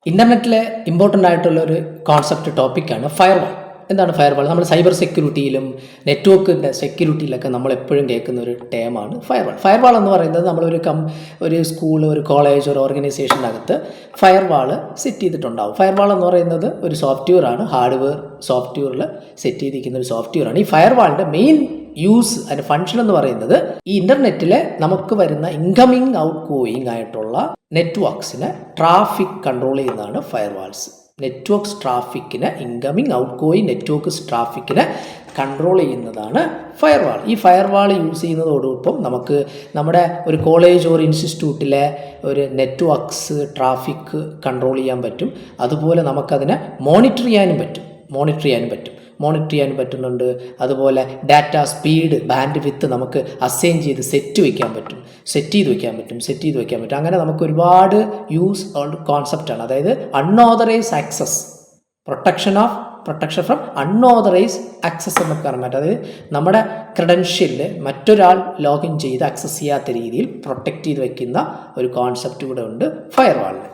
ഇൻ്റർനെറ്റിലെ important ആയിട്ടുള്ള ഒരു concept ടോപ്പിക്കാണ് ഫയർവാൾ. എന്താണ് ഫയർവാൾ? നമ്മൾ സൈബർ സെക്യൂരിറ്റിയിലും നെറ്റ്വർക്കിൻ്റെ സെക്യൂരിറ്റിയിലൊക്കെ നമ്മൾ എപ്പോഴും കേൾക്കുന്ന ഒരു ടേമാണ് ഫയർവാൾ. ഫയർവാൾ എന്ന് പറയുന്നത് നമ്മളൊരു ഒരു സ്കൂൾ, ഒരു കോളേജ്, ഒരു ഓർഗനൈസേഷനകത്ത് ഫയർവാൾ സെറ്റ് ചെയ്തിട്ടുണ്ടാവും. ഫയർവാൾ എന്ന് പറയുന്നത് ഒരു സോഫ്റ്റ്വെയറാണ്, ഹാർഡ്വെയർ സോഫ്റ്റ്വെയറിൽ സെറ്റ് ചെയ്തിരിക്കുന്ന ഒരു സോഫ്റ്റ്വെയറാണ്. ഈ ഫയർവാളിൻ്റെ മെയിൻ യൂസ്, അതിൻ്റെ ഫങ്ഷൻ എന്ന് പറയുന്നത് ഈ ഇൻ്റർനെറ്റിൽ നമുക്ക് വരുന്ന ഇൻകമിങ് ഔട്ട് ഗോയിങ് ആയിട്ടുള്ള നെറ്റ്വർക്ക്സിനെ ട്രാഫിക് കൺട്രോൾ ചെയ്യുന്നതാണ് ഫയർവാൾസ്. നെറ്റ്വർക്ക്സ് ട്രാഫിക്കിനെ, ഇൻകമിങ് ഔട്ട് ഗോയിങ് നെറ്റ്വർക്ക്സ് ട്രാഫിക്കിനെ കൺട്രോൾ ചെയ്യുന്നതാണ് ഫയർവാൾ. ഈ ഫയർവാൾ യൂസ് ചെയ്യുന്നതോടൊപ്പം നമുക്ക് നമ്മുടെ ഒരു കോളേജ് ഒരു ഇൻസ്റ്റിറ്റ്യൂട്ടിലെ ഒരു നെറ്റ്വർക്ക്സ് ട്രാഫിക് കൺട്രോൾ ചെയ്യാൻ പറ്റും. അതുപോലെ നമുക്കതിനെ മോണിറ്റർ ചെയ്യാനും പറ്റുന്നുണ്ട്. അതുപോലെ ഡാറ്റ സ്പീഡ്, ബാൻഡ് വിത്ത് നമുക്ക് അസൈൻ ചെയ്ത് സെറ്റ് ചെയ്ത് വയ്ക്കാൻ പറ്റും. അങ്ങനെ നമുക്ക് ഒരുപാട് യൂസ് കോൺസെപ്റ്റാണ്. അതായത് unauthorised access, protection from unauthorised access എന്നൊക്കെ പറഞ്ഞാൽ, അതായത് നമ്മുടെ ക്രെഡൻഷ്യലിൽ മറ്റൊരാൾ ലോഗിൻ ചെയ്ത് ആക്സസ് ചെയ്യാത്ത രീതിയിൽ പ്രൊട്ടക്റ്റ് ചെയ്ത് വയ്ക്കുന്ന ഒരു കോൺസെപ്റ്റ് കൂടെ ഉണ്ട് ഫയർവാളിൽ.